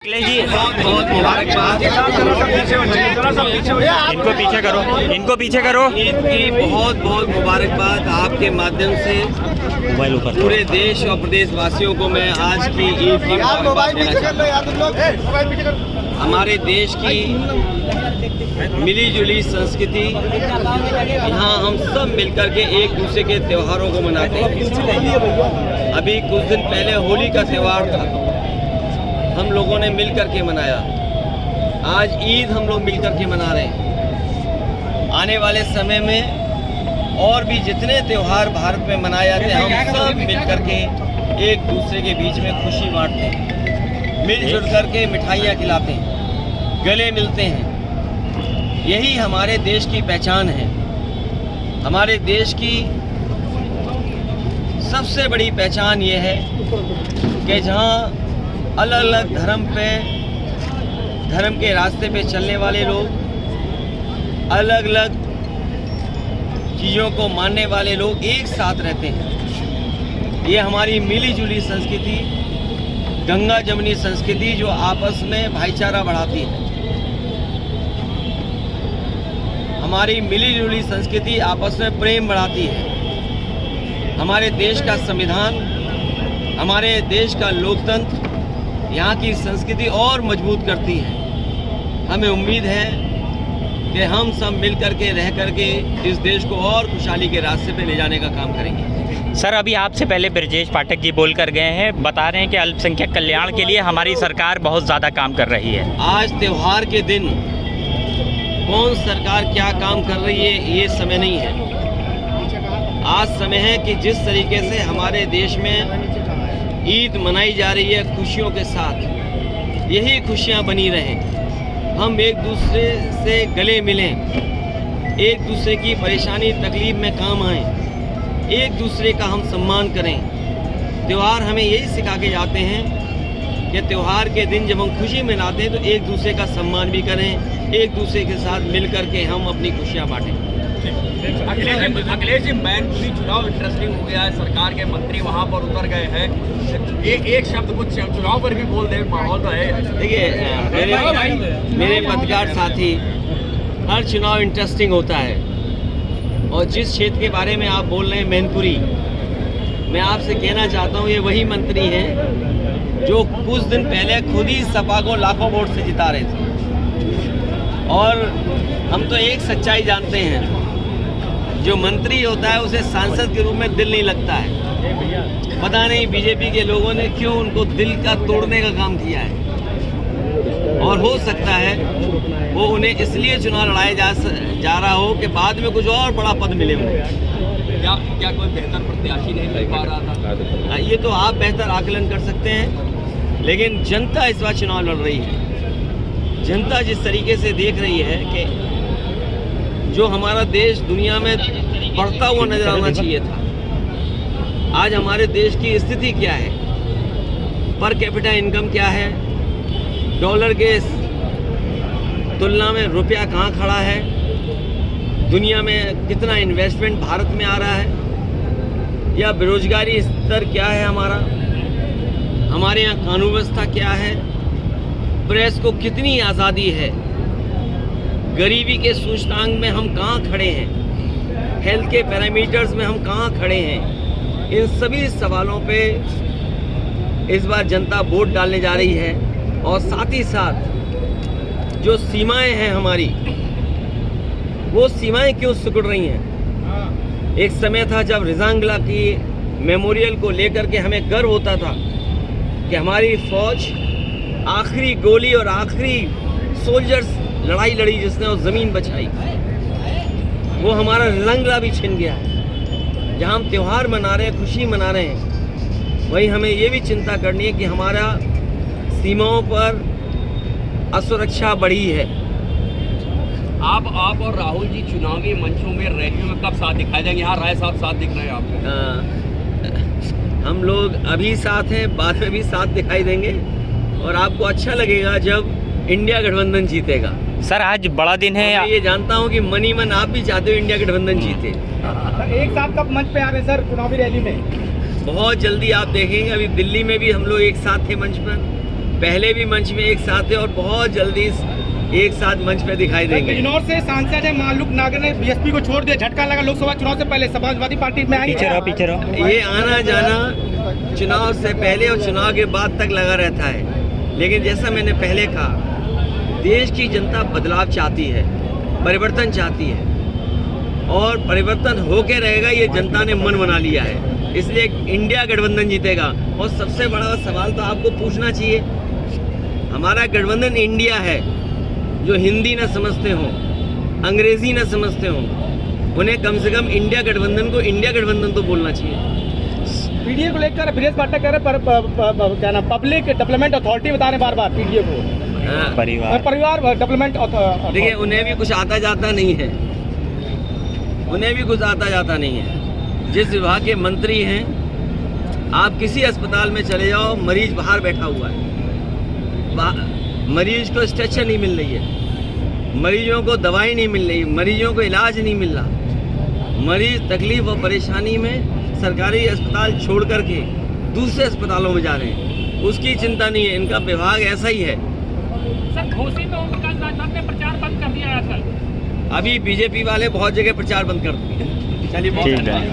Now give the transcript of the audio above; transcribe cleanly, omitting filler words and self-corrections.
जी बहुत मुबारकबाद। इनको पीछे करो, इनको पीछे करो। ईद की बहुत बहुत मुबारकबाद आपके माध्यम से पूरे देश और प्रदेश वासियों को मैं आज की ईद की मुबारकबाद देना चाहता हूँ। हमारे देश की मिली जुली संस्कृति, यहाँ हम सब मिलकर के एक दूसरे के त्योहारों को मनाते हैं। अभी कुछ दिन पहले होली का त्यौहार था, हम लोगों ने मिल कर के मनाया। आज ईद हम लोग मिल कर के मना रहे हैं। आने वाले समय में और भी जितने त्यौहार भारत में मनाए जाते हैं, हम सब मिल कर के एक दूसरे के बीच में खुशी बांटते हैं, मिलजुल कर के मिठाइयाँ खिलाते हैं, गले मिलते हैं। यही हमारे देश की पहचान है। हमारे देश की सबसे बड़ी पहचान ये है कि जहाँ अलग अलग धर्म के रास्ते पे चलने वाले लोग, अलग अलग चीज़ों को मानने वाले लोग एक साथ रहते हैं। ये हमारी मिली जुली संस्कृति, गंगा जमुनी संस्कृति जो आपस में भाईचारा बढ़ाती है। हमारी मिली जुली संस्कृति आपस में प्रेम बढ़ाती है। हमारे देश का संविधान, हमारे देश का लोकतंत्र यहाँ की संस्कृति और मजबूत करती है। हमें उम्मीद है कि हम सब मिल कर के रह कर के इस देश को और खुशहाली के रास्ते पे ले जाने का काम करेंगे। सर, अभी आपसे पहले ब्रजेश पाठक जी बोल कर गए हैं, बता रहे हैं कि अल्पसंख्यक कल्याण के लिए हमारी सरकार बहुत ज़्यादा काम कर रही है। आज त्यौहार के दिन कौन सरकार क्या काम कर रही है ये समय नहीं है। आज समय है कि जिस तरीके से हमारे देश में ईद मनाई जा रही है खुशियों के साथ, यही खुशियां बनी रहें। हम एक दूसरे से गले मिलें, एक दूसरे की परेशानी तकलीफ में काम आएं, एक दूसरे का हम सम्मान करें। त्यौहार हमें यही सिखा के जाते हैं कि त्यौहार के दिन जब हम खुशी मनाते हैं तो एक दूसरे का सम्मान भी करें, एक दूसरे के साथ मिल कर के हम अपनी खुशियाँ बांटें। अखिलेश जी, मैनपुरी चुनाव इंटरेस्टिंग हो गया है। सरकार के मंत्री वहां पर उतर गए हैं। एक शब्द कुछ चुनाव पर भी बोल दे, माहौल तो है। देखिए, मेरे पत्रकार साथी, हर चुनाव इंटरेस्टिंग होता है। और जिस क्षेत्र के बारे में आप बोल रहे हैं मैनपुरी, मैं आपसे कहना चाहता हूँ ये वही मंत्री हैं जो कुछ दिन पहले खुद ही सपा को लाखों वोट से जिता रहे थे। और हम तो एक सच्चाई जानते हैं, जो मंत्री होता है उसे सांसद के रूप में दिल नहीं लगता है। पता नहीं बीजेपी के लोगों ने क्यों उनको दिल का तोड़ने का काम किया है। और हो सकता है वो उन्हें इसलिए चुनाव लड़ाया जा रहा हो कि बाद में कुछ और बड़ा पद मिले हो। क्या कोई बेहतर प्रत्याशी नहीं मिल पा रहा था? ये तो आप बेहतर आकलन कर सकते हैं, लेकिन जनता इस बार चुनाव लड़ रही है। जनता जिस तरीके से देख रही है कि जो हमारा देश दुनिया में बढ़ता हुआ नजर आना चाहिए था, आज हमारे देश की स्थिति क्या है, पर कैपिटा इनकम क्या है, डॉलर के तुलना में रुपया कहाँ खड़ा है, दुनिया में कितना इन्वेस्टमेंट भारत में आ रहा है, या बेरोजगारी स्तर क्या है हमारे यहाँ कानून व्यवस्था क्या है, प्रेस को कितनी आज़ादी है, गरीबी के सूचकांक में हम कहाँ खड़े हैं, हेल्थ के पैरामीटर्स में हम कहाँ खड़े हैं। इन सभी सवालों पे इस बार जनता वोट डालने जा रही है। और साथ ही साथ जो सीमाएं हैं हमारी, वो सीमाएं क्यों सिकुड़ रही हैं। एक समय था जब रिजांगला की मेमोरियल को लेकर के हमें गर्व होता था कि हमारी फौज आखिरी गोली और आखिरी सोल्जर्स लड़ाई लड़ी जिसने वो ज़मीन बचाई, वो हमारा रिजांगला भी छिन गया है। जहाँ हम त्यौहार मना रहे हैं, खुशी मना रहे हैं, वहीं हमें ये भी चिंता करनी है कि हमारा सीमाओं पर असुरक्षा बढ़ी है। आप और राहुल जी चुनावी मंचों में, रैलियों में कब साथ दिखाई देंगे? यहाँ राय साथ दिख रहे हैं आपको। हम लोग अभी साथ हैं, बाद में भी साथ दिखाई देंगे, और आपको अच्छा लगेगा जब इंडिया गठबंधन जीतेगा। सर, आज बड़ा दिन है। मैं ये जानता हूँ कि मन ही मन आप भी चाहते हो इंडिया गठबंधन जीते। एक साथ कब मंच पे आ रहे हैं सर चुनावी रैली में? बहुत जल्दी आप देखेंगे। अभी दिल्ली में भी हम लोग एक साथ थे मंच पर, पहले भी मंच में एक साथ थे और बहुत जल्दी एक साथ मंच पे दिखाई देंगे। बिजनौर से सांसद है मालूक नागर ने बीएसपी को छोड़ दिया, झटका लगा लोकसभा चुनाव से पहले, समाजवादी पार्टी में आएंगे। पीछे रहो। ये आना जाना चुनाव से पहले और चुनाव के बाद तक लगा रहता है, लेकिन जैसा मैंने पहले कहा, देश की जनता बदलाव चाहती है, परिवर्तन चाहती है और परिवर्तन होके रहेगा, ये जनता ने मन बना लिया है, इसलिए इंडिया गठबंधन जीतेगा। और सबसे बड़ा सवाल तो आपको पूछना चाहिए, हमारा गठबंधन इंडिया है, जो हिंदी न समझते हों, अंग्रेजी न समझते हों, उन्हें कम से कम इंडिया गठबंधन को इंडिया गठबंधन तो बोलना चाहिए। पीडीए को लेकर ब्रिजेश पाठक कह रहे क्या नाम पब्लिक डेवलपमेंट अथॉरिटी बता रहे बार पीडीए को, परिवार डेवलपमेंट। देखिए, उन्हें भी कुछ आता जाता नहीं है, उन्हें भी कुछ आता जाता नहीं है। जिस विभाग के मंत्री हैं, आप किसी अस्पताल में चले जाओ, मरीज बाहर बैठा हुआ है, मरीज को स्ट्रेचर नहीं मिल रही है, मरीजों को दवाई नहीं मिल रही, मरीजों को इलाज नहीं मिल रहा, मरीज तकलीफ और परेशानी में सरकारी अस्पताल छोड़ करके दूसरे अस्पतालों में जा रहे हैं, उसकी चिंता नहीं है। इनका विभाग ऐसा ही है। सर, घोसी में ओमप्रकाश राजभर ने प्रचार बंद कर दिया आजकल। अभी बीजेपी वाले बहुत जगह प्रचार बंद कर दिए। चलिए, बहुत धन्यवाद।